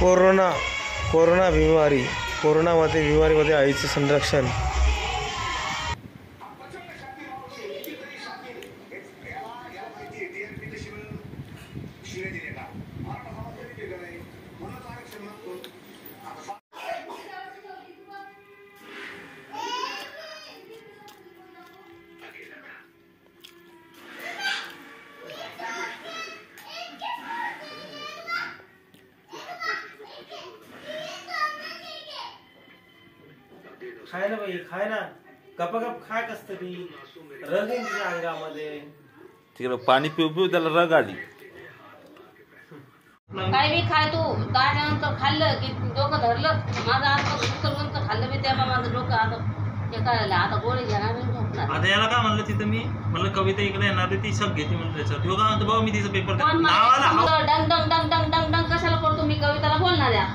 Corona बिमारीमध्ये आईचे संरक्षण. खाय ना बाई, खाय ना, गपगप खाय. कस तरी रग आहे तुझ्या अंगामध्ये. तिकडे पाणी पिऊ पिऊ त्याला रग आली. काय बी खाय तू. त्यानंतर खाल्लं की डोकं धरलं माझं. आता उचलून खाल्लं मी तेव्हा माझं डोकं आता ते करायला. आता गोळी घेणार नाही झोपणार. आता याला काय म्हणलं तिथं मी म्हणलं कविता इकडे येणार ती सब घेते म्हणलं त्याच्यात. ह्यो काय म्हणतो बाबा मी तिचा पेपर डंग डंग डंग डंग डंग डंग कशाला करतो मी. कविताला बोलणार आहे.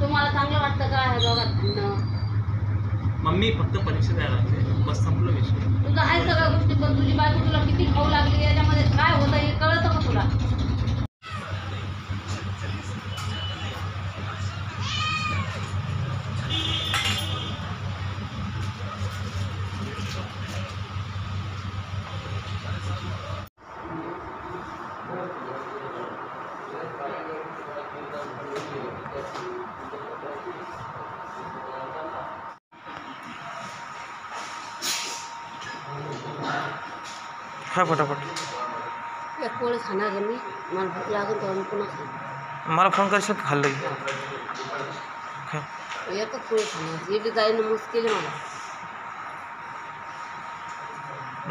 तुम्हाला चांगलं वाटतं का हे दोघात? मम्मी फक्त परीक्षा द्यायला लागते बस, संपलं विषय. तुझं आहे सगळ्या गोष्टी, पण तुझी बायको तुला किती खाऊ लागली याच्यामध्ये काय होतं हे कळतं का तुला? हा फटाफट. एक पोळी खाणार आहे मी. मला भूक लागेल तेव्हा मी पुन्हा खाईन. मला फोन करशील खाल्लं की. एकच पोळी खाणार. हे बी जाईन मुश्किल आहे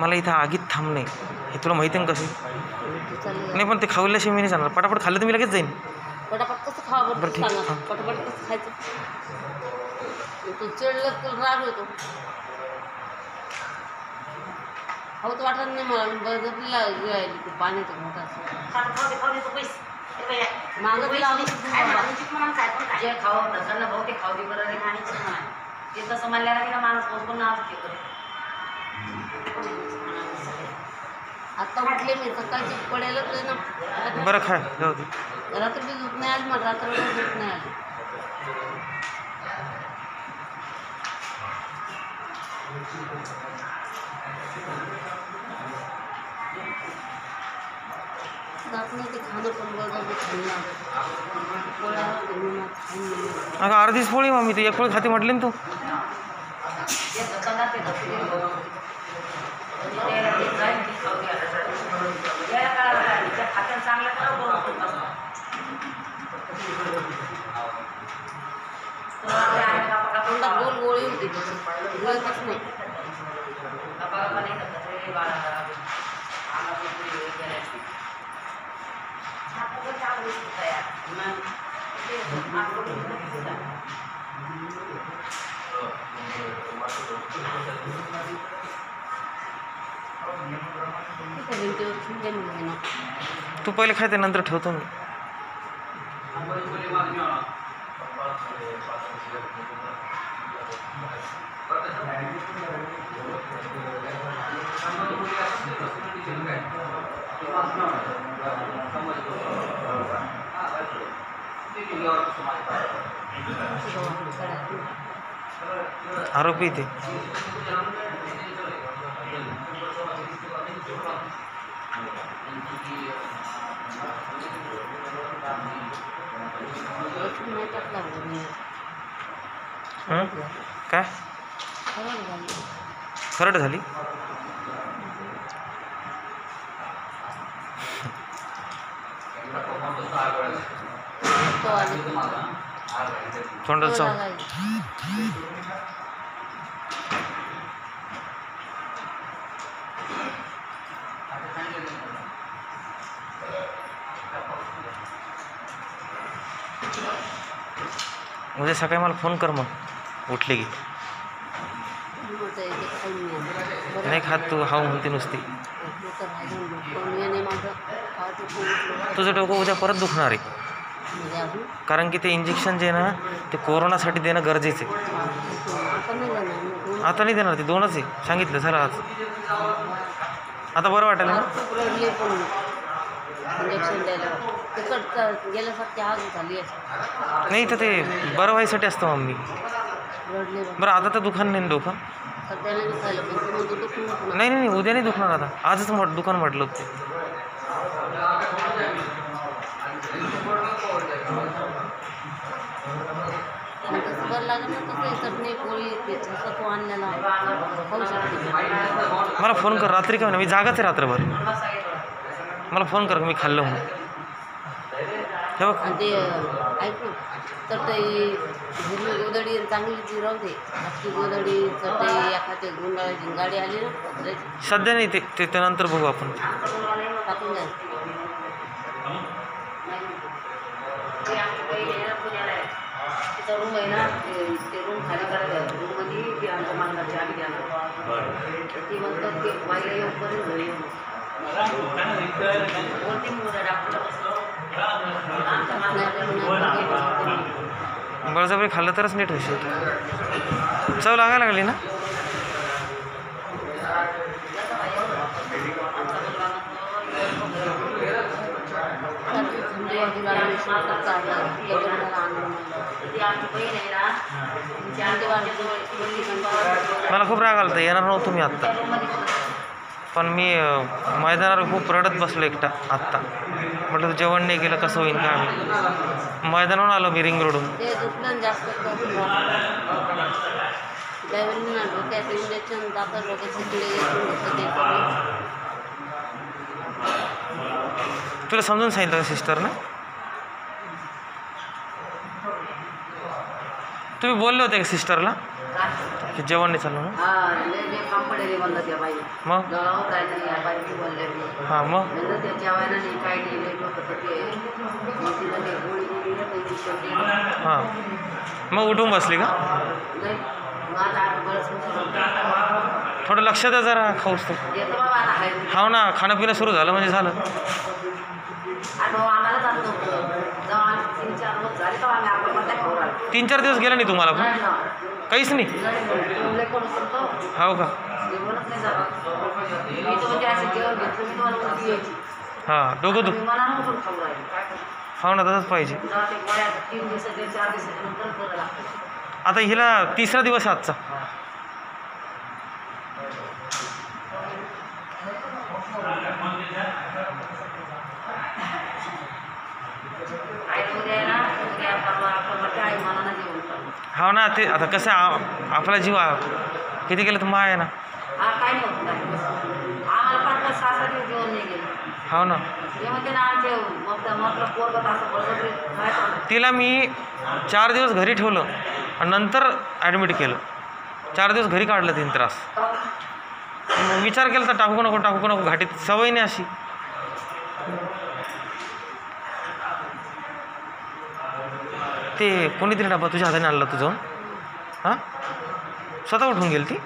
मला इथं आगीत थांब नाही हे तुला माहिती आहे कसं. मला. नाही पण ते खाल्ल्याशिवाय मी नाही जाणार. पटापट खाल्लं तर मी लगेच जाईन. पटापट कसं खावा बरं ठीक आहे. पटापट कसं खायचं? तू चिडलं तुला राग होतो. खाऊच वाटत नाही मला. बळजबरीला पाण्याचं मोठं असं मागं बी लावली जे खावं प्रसन्न भाऊ ते खाऊ दे बरं आणि ते तसं म्हणल्याला तिला माणूस बघून नाव ते आता उठले मी. सकाळची पडेलच ना. बरं खाय जाऊ दे. रात्री बी झोप नाही आली मला. रात्री झोप नाही आली. ते खाणं पण अगं अर्धीच पोळी मग मी तू एक पोळी खाते म्हटली ना तू. गोल गोळी होती गोळीच नाही. तू पहिले खाते नंतर ठेवतो मी. आरोपी ते काय खरड झाली. तोंडाचा उद्या सकाळी मला फोन कर मग उठले की. नाही खात तू हाव म्हणते नुसती. तुझं डोकं उद्या परत दुखणार आहे. कारण की ते इंजेक्शन जे आहे ना ते कोरोनासाठी देणं गरजेचं आहे. आता नाही देणार. ते 2च आहे सांगितलं सर आज. आता बरं वाटेल ना. इंजेक्शन द्यायला तिकट गेल्यासारखी आग झाली आहे. नाही तर ते बरं व्हायसाठी असतं मम्मी. रडले बा. बरं आता तर दुकान नाही ना डोकं? सध्या नाही दुखायला पण तू म्हणतो दुखून नको. नाही नाही उद्या नाही दुखणार आता. आजच दुकान म्हटलं होतं ते. आणि तसं बरं लागत ना तसं चटणी पोळी ते तसं तू आणलेला खाऊ शकते. मला फोन कर रात्री काय म्हणा, मी जागाच आहे रात्रभर. मला फोन कर मी खाल्लं म्हणून. हे बघ आणि ते ऐकू चटई हिरवी गोदडी चांगली ती राहू दे. अख्खी गोदडी चटई एखादी गुंडाळाची गाडी आली ना पत्र्याची सध्या नाही ते त्यानंतर बघू आपण. टाकून द्या. ते आमच्या बहीण आहे ना पुण्याला आहे. तिचा रूम आहे ना ते रूम खाली करायचं रूममध्ये ती आमच्या मालकाची आली द्यायला ती म्हणतात की बाईला येऊपर्यंत घरी येऊ बोलते मोठ्या डॉक्टर आमच्या मालकाच्या बळजबरी खाल्लं तरच नीट होईल. चव लागायला लागली ना. थंडी वाजू लागली चाललं ती आमची बहीण आहे ना तिची आमची मला खूप राग आला येणार नव्हतो मी आत्ता. पण मी मैदानावर खूप रडत बसलो एकटा आत्ता. म्हटलं जेवण नाही केलं कसं होईल काय होईल. मैदानावरून आलो मी रिंग रोडून. ते दुखलं जास्त त्यावेळी ना डोक्यात इंजेक्शन जातं डोक्याचे किडे येतात ते सगळं. तुला समजून सांगितलं का सिस्टरनं? तुम्ही बोलले होते का सिस्टरला की जेवण नाही चाललं म्हणून? हां लय काम पडेल म्हणलं त्या बाई मग जळावं काय नाही या बाईची बोलले मी हां मग म्हणलं त्या जेवायला नाही काय नाही लय डोकं ते मग तिला ते गोळी दिली ना त्यांची शेवटी हां मग उठून बसली का? नाही माझा आठ बरंच थोडं लक्ष द्या जरा खाऊस तर. येतो बाबा आता आहे खाऊ ना खाणं पिणं सुरू झालं म्हणजे झालं. आठ आम्हाला जात नव्हतं जेव्हा आम्ही 3-4 दिवस झाले तेव्हा आम्ही आपण मध्ये खाऊ राहिलो 3-4 दिवस गेला नाही तुम्हाला पण? काहीच नाही. लय कोण असतो हो का? जेवणच नाही जात मी तर म्हणजे असं जेवण घेतलं मी तुम्हाला उलटी यायची हां डोकं मी मला नव्हतं खाऊ राहिलो काय करतो हो ना तसंच पाहिजे. जेव्हा ते गोळ्या 3 दिवसाचे 4 दिवसाच्या नंतर करायला लागतं आता हिला 3रा दिवस आहे आजचा. उद्या आहे ना उद्या परवा आपण आई मला ना जेवण करू हो ना ते आता कसं आपला जीव किती केलं तर मा आहे ना. हा काय नाही होत नाही आम्हाला 5-6 दिवस जेवण नाही गेलं हो ना. हे म्हणते ना आमचे म्हटलं पोरगत असं बळजबरी खायचं तिला मी 4 दिवस घरी ठेवलं आणि नंतर ॲडमिट केलं. 4 दिवस घरी काढलं 3 त्रास. मग विचार केला तर टाकू नको घाटीत सवय नाही अशी. ते कोणीतरी डबा तुझ्या हाताने आणला तू जाऊन हां स्वतः उठून गेली ती.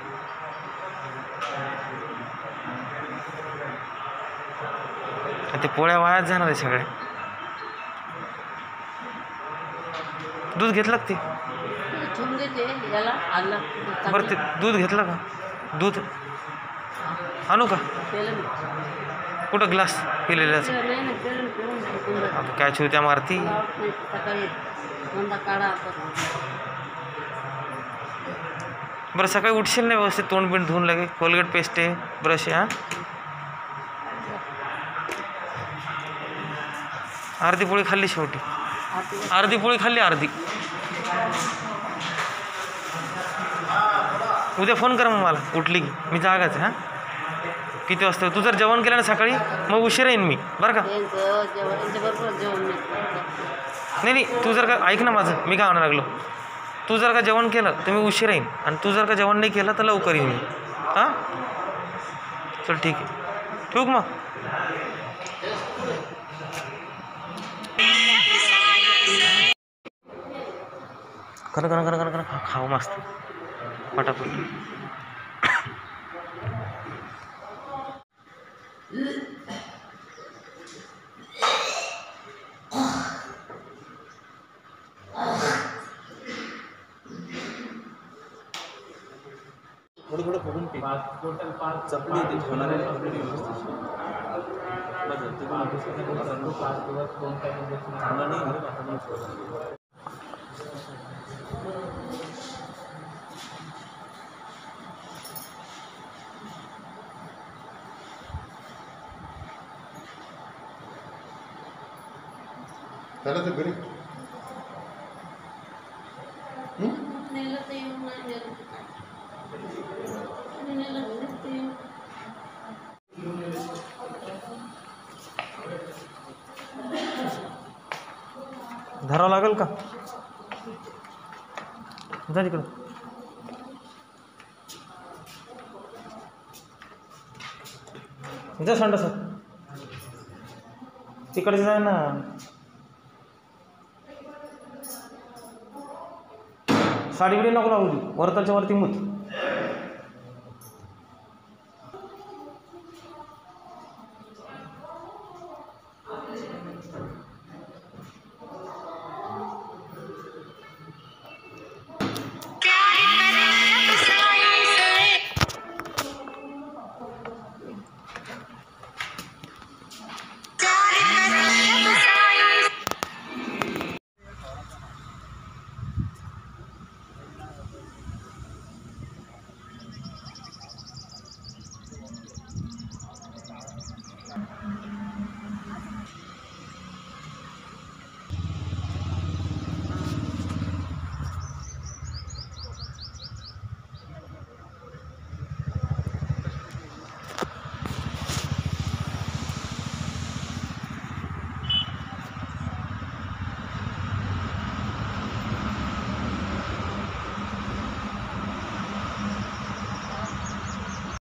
ते पोळ्या वायात जाणार आहे सगळ्या. दूध घेतलं का ते? ठेवून देते याला आणला बरं ते दूध घेतलं का? दूध आणू का? पेलं मी. कुठं ग्लास पिलेल्याचं? नाही नाही पेलं पिऊन टाकून द्या. आता काय चिवत्या मारती. मला आवडत नाही. सकाळी दोनदा काढा आता बरं सकाळी उठशील नाही व्यवस्थित तोंड बिंड धुवून लागे कोलगेट पेस्ट आहे ब्रश आहे. हां अर्धी पोळी खाल्ली शेवटी. अर्धी पोळी खाल्ली अर्धी. उद्या फोन कर मग मला उठली की मी जागाच आहे. हां किती वाजता तू जर जेवण केलं ना सकाळी मग उशिरा येईन मी बरं का? यांच्याबरोबर जेवण नाही तू जर का ऐक ना माझं मी काय म्हणा लागलो. तू जर का जेवण केलं तर मी उशिरा येईन आणि तू जर का जेवण नाही केलं तर लवकर येईन मी. हां चल ठीक आहे ठेवू का मग? करा खाऊ मस्त पटापट. थोडं थोडं फुगून पी चपली ते ठेवणार आहे त्याला तर घरी नेलं तर येऊन नाही नेलं तर काय. नेलं तर येऊन. धरावं लागेल का? जा तिकडं. जा संडा सर तिकडे जाय ना. साडीकडे नको लावू वरताच्या वरती मूत.